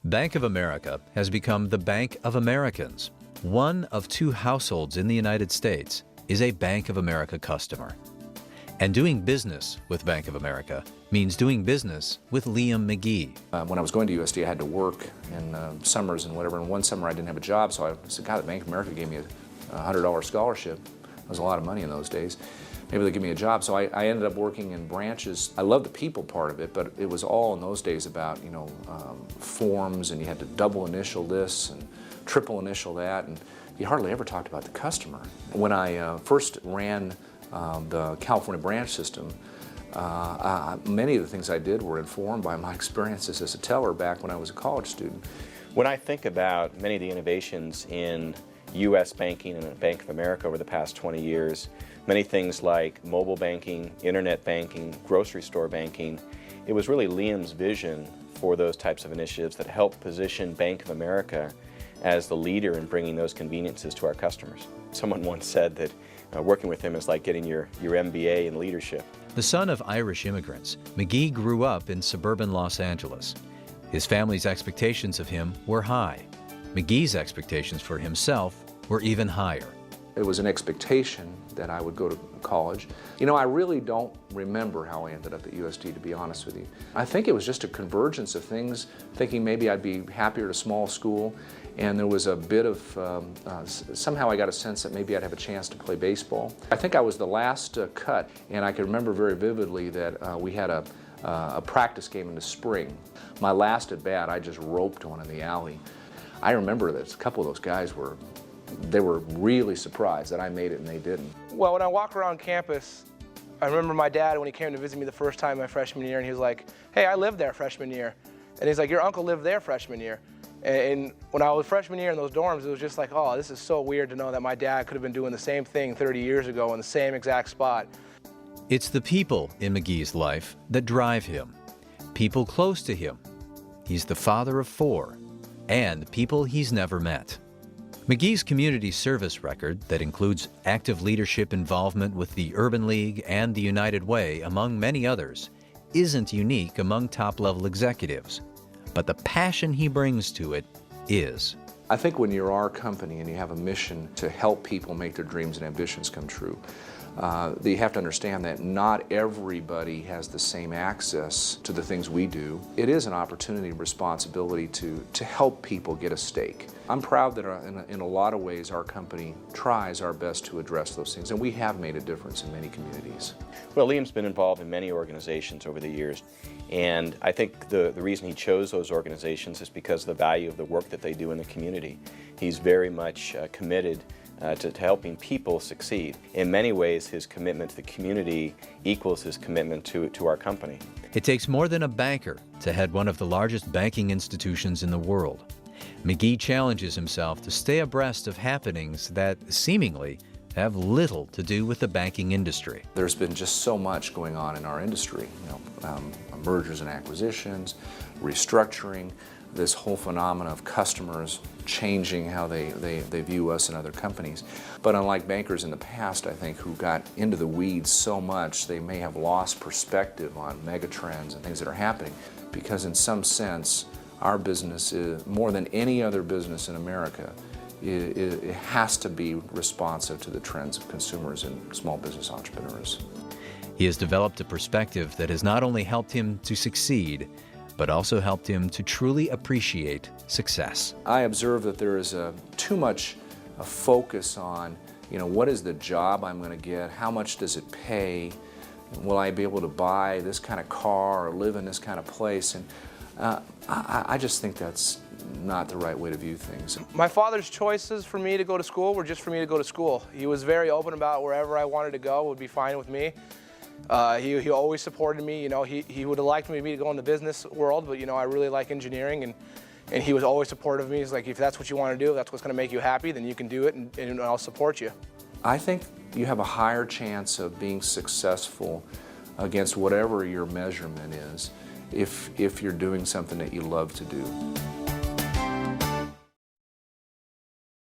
Bank of America has become the Bank of Americans. One of 2 households in the United States is a Bank of America customer. And doing business with Bank of America means doing business with Liam McGee. When I was going to USD, I had to work in summers and whatever, and one summer I didn't have a job, so I said, God, the Bank of America gave me a $100 scholarship. That was a lot of money in those days. Maybe they'll give me a job. So I ended up working in branches. I love the people part of it, but it was all in those days about, forms, and you had to double initial this and triple initial that, and you hardly ever talked about the customer. When I first ran the California branch system, many of the things I did were informed by my experiences as a teller back when I was a college student. When I think about many of the innovations in U.S. banking and Bank of America over the past 20 years, many things like mobile banking, internet banking, grocery store banking, it was really Liam's vision for those types of initiatives that helped position Bank of America as the leader in bringing those conveniences to our customers. Someone once said that working with him is like getting your MBA in leadership. The son of Irish immigrants, McGee grew up in suburban Los Angeles. His family's expectations of him were high. McGee's expectations for himself were even higher. It was an expectation that I would go to college. I really don't remember how I ended up at USD, to be honest with you. I think it was just a convergence of things, thinking maybe I'd be happier at a small school, and there was a bit of, somehow I got a sense that maybe I'd have a chance to play baseball. I think I was the last cut, and I can remember very vividly that we had a practice game in the spring. My last at bat, I just roped one in the alley. I remember that a couple of those guys were really surprised that I made it and they didn't. Well, when I walk around campus, I remember my dad when he came to visit me the first time my freshman year, and he was like, hey, I lived there freshman year. And he's like, your uncle lived there freshman year. And when I was freshman year in those dorms, it was just like, oh, this is so weird to know that my dad could have been doing the same thing 30 years ago in the same exact spot. It's the people in McGee's life that drive him. People close to him. He's the father of 4, and people he's never met. McGee's community service record, that includes active leadership involvement with the Urban League and the United Way, among many others, isn't unique among top-level executives. But the passion he brings to it is. I think when you're our company and you have a mission to help people make their dreams and ambitions come true, you have to understand that not everybody has the same access to the things we do. It is an opportunity and responsibility to help people get a stake. I'm proud that in a lot of ways our company tries our best to address those things, and we have made a difference in many communities. Well, Liam's been involved in many organizations over the years, and I think the reason he chose those organizations is because of the value of the work that they do in the community. He's very much committed to helping people succeed. In many ways, his commitment to the community equals his commitment to our company. It takes more than a banker to head one of the largest banking institutions in the world. McGee challenges himself to stay abreast of happenings that seemingly have little to do with the banking industry. There's been just so much going on in our industry, mergers and acquisitions, restructuring, this whole phenomenon of customers changing how they view us and other companies. But unlike bankers in the past, I think, who got into the weeds so much, they may have lost perspective on megatrends and things that are happening, because in some sense, our business is, more than any other business in America, it has to be responsive to the trends of consumers and small business entrepreneurs. He has developed a perspective that has not only helped him to succeed, but also helped him to truly appreciate success. I observe that there is too much a focus on, what is the job I'm going to get, how much does it pay, will I be able to buy this kind of car or live in this kind of place, and I just think that's not the right way to view things. My father's choices for me to go to school were just for me to go to school. He was very open about wherever I wanted to go would be fine with me. He always supported me. He would have liked me to go in the business world, but I really like engineering, and he was always supportive of me. He's like, if that's what you want to do, that's what's going to make you happy, then you can do it, and I'll support you. I think you have a higher chance of being successful against whatever your measurement is if you're doing something that you love to do.